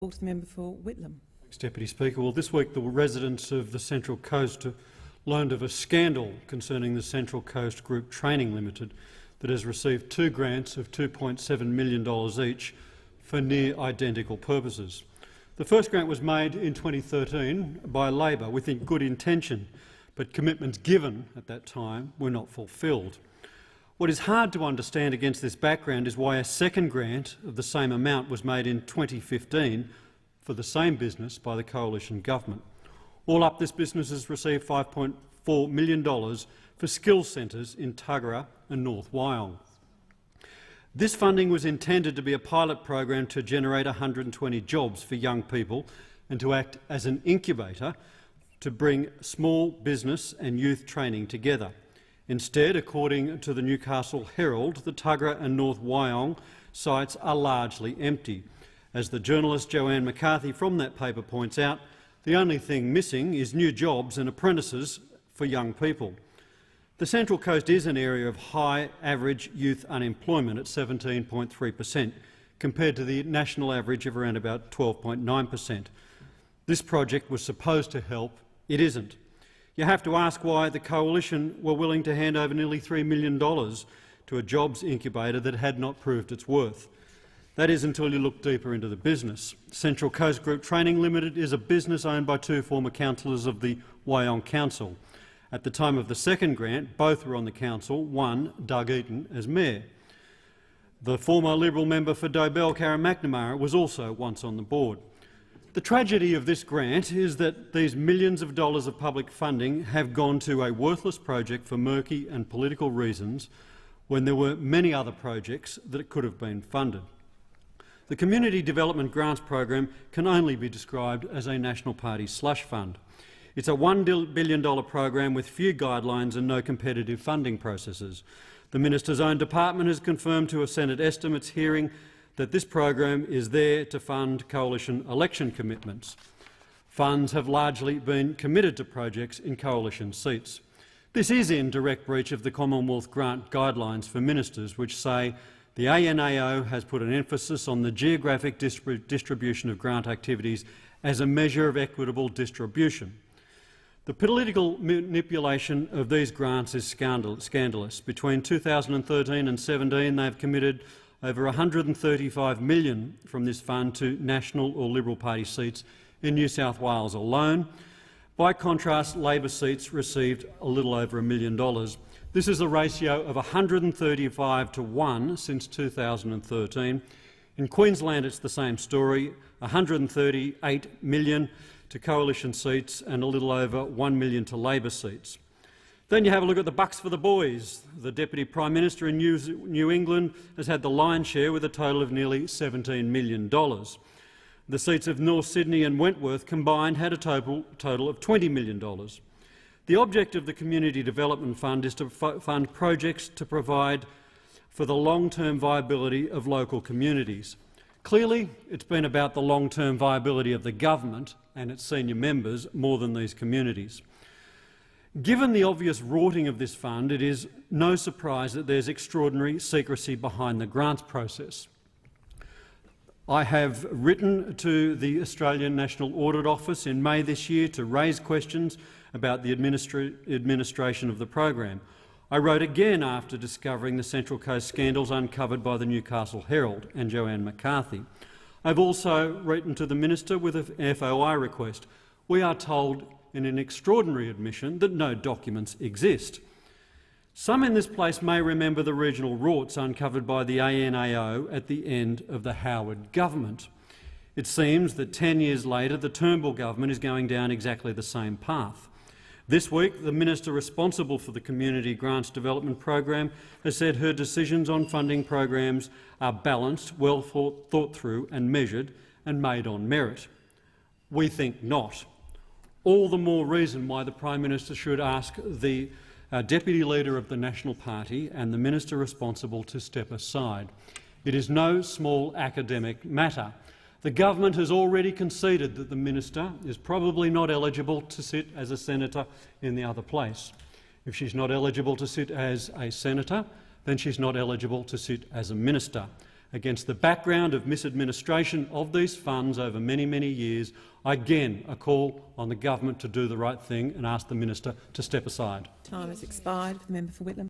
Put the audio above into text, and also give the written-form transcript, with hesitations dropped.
To the member for Whitlam. Thanks, Deputy Speaker. Well, this week the residents of the Central Coast learned of a scandal concerning the Central Coast Group Training Limited that has received two grants of $2.7 million each for near identical purposes. The first grant was made in 2013 by Labor with good intention, but commitments given at that time were not fulfilled. What is hard to understand against this background is why a second grant of the same amount was made in 2015 for the same business by the coalition government. All up, this business has received $5.4 million for skills centres in Tuggerah and North Wyong. This funding was intended to be a pilot program to generate 120 jobs for young people and to act as an incubator to bring small business and youth training together. Instead, according to the Newcastle Herald, the Tuggerah and North Wyong sites are largely empty. As the journalist Joanne McCarthy from that paper points out, the only thing missing is new jobs and apprentices for young people. The Central Coast is an area of high average youth unemployment at 17.3%, compared to the national average of around about 12.9%. This project was supposed to help. It isn't. You have to ask why the coalition were willing to hand over nearly $3 million to a jobs incubator that had not proved its worth. That is until you look deeper into the business. Central Coast Group Training Limited is a business owned by two former councillors of the Wyong Council. At the time of the second grant, both were on the council, one, Doug Eaton, as mayor. The former Liberal member for Dobell, Karen McNamara, was also once on the board. The tragedy of this grant is that these millions of dollars of public funding have gone to a worthless project for murky and political reasons when there were many other projects that could have been funded. The Community Development Grants Program can only be described as a National Party slush fund. It's a $1 billion program with few guidelines and no competitive funding processes. The Minister's own department has confirmed to a Senate estimates hearing that this program is there to fund coalition election commitments. Funds have largely been committed to projects in coalition seats. This is in direct breach of the Commonwealth Grant Guidelines for Ministers, which say the ANAO has put an emphasis on the geographic distribution of grant activities as a measure of equitable distribution. The political manipulation of these grants is scandalous. Between 2013 and 2017, they have committed over $135 million from this fund to National or Liberal Party seats in New South Wales alone. By contrast, Labor seats received a little over $1 million. This is a ratio of 135 to 1 since 2013. In Queensland, it's the same story, $138 million to coalition seats and a little over $1 million to Labor seats. Then you have a look at the bucks for the boys. The Deputy Prime Minister in New England has had the lion's share with a total of nearly $17 million. The seats of North Sydney and Wentworth combined had a total of $20 million. The object of the Community Development Fund is to fund projects to provide for the long-term viability of local communities. Clearly, it's been about the long-term viability of the government and its senior members more than these communities. Given the obvious rorting of this fund, it is no surprise that there's extraordinary secrecy behind the grants process. I have written to the Australian National Audit Office in May this year to raise questions about the administration of the program. I wrote again after discovering the Central Coast scandals uncovered by the Newcastle Herald and Joanne McCarthy. I've also written to the Minister with an FOI request. We are told in an extraordinary admission that no documents exist. Some in this place may remember the regional rorts uncovered by the ANAO at the end of the Howard government. It seems that 10 years later the Turnbull government is going down exactly the same path. This week, the Minister responsible for the Community Grants Development Program has said her decisions on funding programs are balanced, well thought through and measured and made on merit. We think not. All the more reason why the Prime Minister should ask the Deputy Leader of the National Party and the Minister responsible to step aside. It is no small academic matter. The government has already conceded that the Minister is probably not eligible to sit as a senator in the other place. If she's not eligible to sit as a senator, then she's not eligible to sit as a minister. Against the background of misadministration of these funds over many, many years, I again call on the government to do the right thing and ask the minister to step aside. Time has expired. The member for Whitlam.